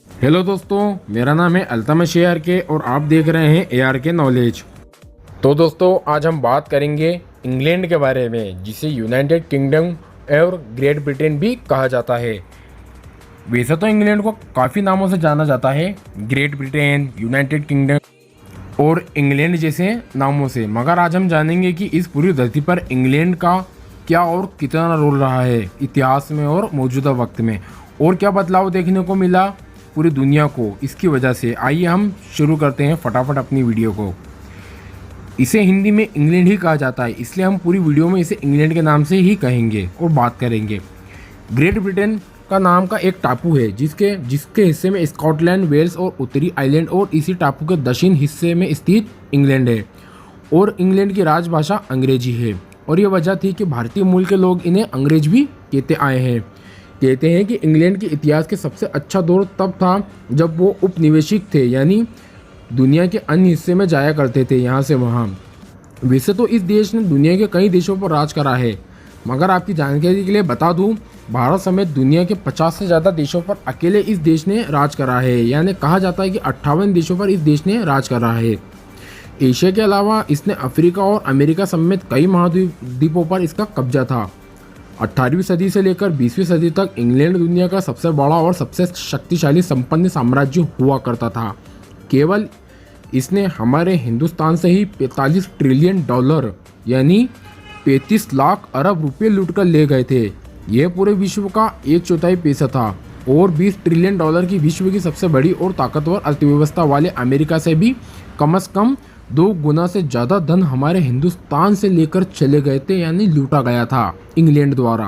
Hello दोस्तों, मेरा नाम है अल्तमश ARK और आप देख रहे हैं ARK नॉलेज। तो दोस्तों, आज हम बात करेंगे इंग्लैंड के बारे में, जिसे यूनाइटेड किंगडम और ग्रेट ब्रिटेन भी कहा जाता है। वैसे तो इंग्लैंड को काफ़ी नामों से जाना जाता है, ग्रेट ब्रिटेन, यूनाइटेड किंगडम और इंग्लैंड जैसे नामों से, मगर आज हम जानेंगे कि इस पूरी धरती पर इंग्लैंड का क्या और कितना रोल रहा है इतिहास में और मौजूदा वक्त में, और क्या बदलाव देखने को मिला पूरी दुनिया को इसकी वजह से। आइए हम शुरू करते हैं फटाफट अपनी वीडियो को। इसे हिंदी में इंग्लैंड ही कहा जाता है, इसलिए हम पूरी वीडियो में इसे इंग्लैंड के नाम से ही कहेंगे और बात करेंगे। ग्रेट ब्रिटेन का नाम का एक टापू है जिसके हिस्से में स्कॉटलैंड, वेल्स और उत्तरी आयरलैंड और इसी टापू के दक्षिण हिस्से में स्थित इंग्लैंड है। और इंग्लैंड की राजभाषा अंग्रेजी है, और यह वजह थी कि भारतीय मूल के लोग इन्हें अंग्रेज भी कहते आए हैं। कहते हैं कि इंग्लैंड के इतिहास के सबसे अच्छा दौर तब था जब वो उपनिवेशिक थे, यानी दुनिया के अन्य हिस्से में जाया करते थे यहाँ से वहाँ। वैसे तो इस देश ने दुनिया के कई देशों पर राज करा है, मगर आपकी जानकारी के लिए बता दूँ, भारत समेत दुनिया के 50 से ज़्यादा देशों पर अकेले इस देश ने राज करा है। यानी कहा जाता है कि 58 देशों पर इस देश ने राज करा है। एशिया के अलावा इसने अफ्रीका और अमेरिका समेत कई महाद्वीपों पर इसका कब्जा था। 18वीं सदी से लेकर 20वीं सदी तक इंग्लैंड दुनिया का सबसे बड़ा और सबसे शक्तिशाली संपन्न साम्राज्य हुआ करता था। केवल इसने हमारे हिंदुस्तान से ही 45 ट्रिलियन डॉलर यानी 35 लाख अरब रुपए लूट कर ले गए थे। यह पूरे विश्व का 1/4 पैसा था और 20 ट्रिलियन डॉलर की विश्व की सबसे बड़ी और ताकतवर अर्थव्यवस्था वाले अमेरिका से भी कम से कम 2 गुना से ज़्यादा धन हमारे हिंदुस्तान से लेकर चले गए थे, यानी लूटा गया था इंग्लैंड द्वारा।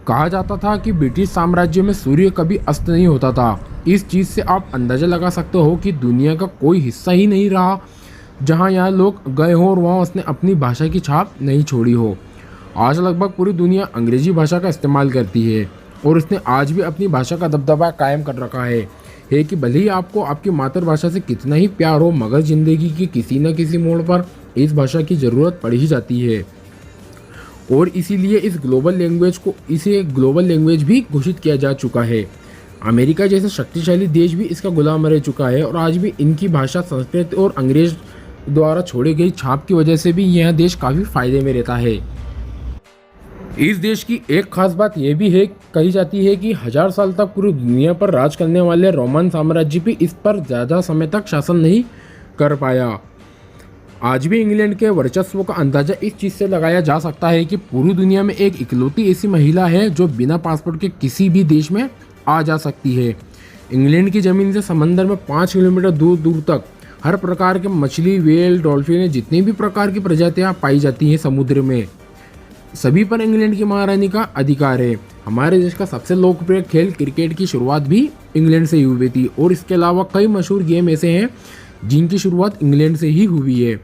कहा जाता था कि ब्रिटिश साम्राज्य में सूर्य कभी अस्त नहीं होता था। इस चीज़ से आप अंदाज़ा लगा सकते हो कि दुनिया का कोई हिस्सा ही नहीं रहा जहां यहाँ लोग गए हो और वहाँ उसने अपनी भाषा की छाप नहीं छोड़ी हो। आज लगभग पूरी दुनिया अंग्रेजी भाषा का इस्तेमाल करती है और इसने आज भी अपनी भाषा का दबदबा कायम कर रखा है कि भले ही आपको आपकी मातृभाषा से कितना ही प्यार हो, मगर ज़िंदगी की किसी न किसी मोड़ पर इस भाषा की ज़रूरत पड़ ही जाती है। और इसीलिए इसे ग्लोबल लैंग्वेज भी घोषित किया जा चुका है। अमेरिका जैसे शक्तिशाली देश भी इसका गुलाम रह चुका है, और आज भी इनकी भाषा, संस्कृत और अंग्रेज द्वारा छोड़ी गई छाप की वजह से भी यह देश काफ़ी फायदे में रहता है। इस देश की एक खास बात यह भी है, कही जाती है कि 1000 साल तक पूरी दुनिया पर राज करने वाले रोमन साम्राज्य भी इस पर ज़्यादा समय तक शासन नहीं कर पाया। आज भी इंग्लैंड के वर्चस्व का अंदाजा इस चीज़ से लगाया जा सकता है कि पूरी दुनिया में एक इकलौती ऐसी महिला है जो बिना पासपोर्ट के किसी भी देश में आ जा सकती है। इंग्लैंड की ज़मीन से समंदर में 5 किलोमीटर दूर दूर तक हर प्रकार के मछली, व्हेल, डॉल्फिन, जितनी भी प्रकार की प्रजातियाँ पाई जाती हैं समुद्र में, सभी पर इंग्लैंड की महारानी का अधिकार है। हमारे देश का सबसे लोकप्रिय खेल क्रिकेट की शुरुआत भी इंग्लैंड से ही हुई थी, और इसके अलावा कई मशहूर गेम ऐसे हैं जिनकी शुरुआत इंग्लैंड से ही हुई है।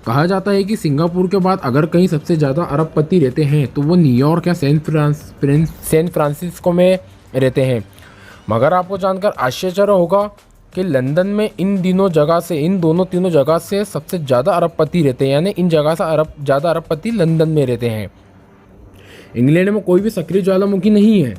कहा जाता है कि सिंगापुर के बाद अगर कहीं सबसे ज़्यादा अरबपति रहते हैं तो वो न्यूयॉर्क या सैन फ्रांसिस्को में रहते हैं। मगर आपको जानकर आश्चर्य होगा कि लंदन में इन दोनों तीनों जगह से सबसे ज़्यादा अरबपति रहते हैं, यानी इन जगह से ज़्यादा अरबपति लंदन में रहते हैं। इंग्लैंड में कोई भी सक्रिय ज्वालामुखी नहीं है।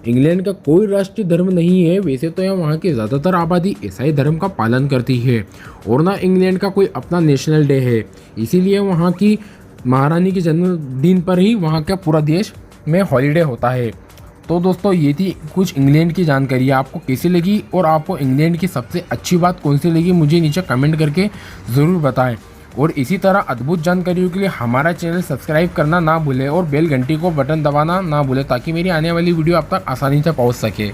इंग्लैंड का कोई राष्ट्रीय धर्म नहीं है। वैसे तो वहाँ की ज़्यादातर आबादी ईसाई धर्म का पालन करती है, और ना इंग्लैंड का कोई अपना नेशनल डे है। इसीलिए वहाँ की महारानी के जन्मदिन पर ही वहाँ का पूरा देश में हॉलीडे होता है। तो दोस्तों, ये थी कुछ इंग्लैंड की जानकारी। आपको कैसी लगी और आपको इंग्लैंड की सबसे अच्छी बात कौन सी लगी, मुझे नीचे कमेंट करके ज़रूर बताएं। और इसी तरह अद्भुत जानकारियों के लिए हमारा चैनल सब्सक्राइब करना ना भूलें और बेल घंटी को बटन दबाना ना भूलें, ताकि मेरी आने वाली वीडियो आप तक आसानी से पहुंच सके।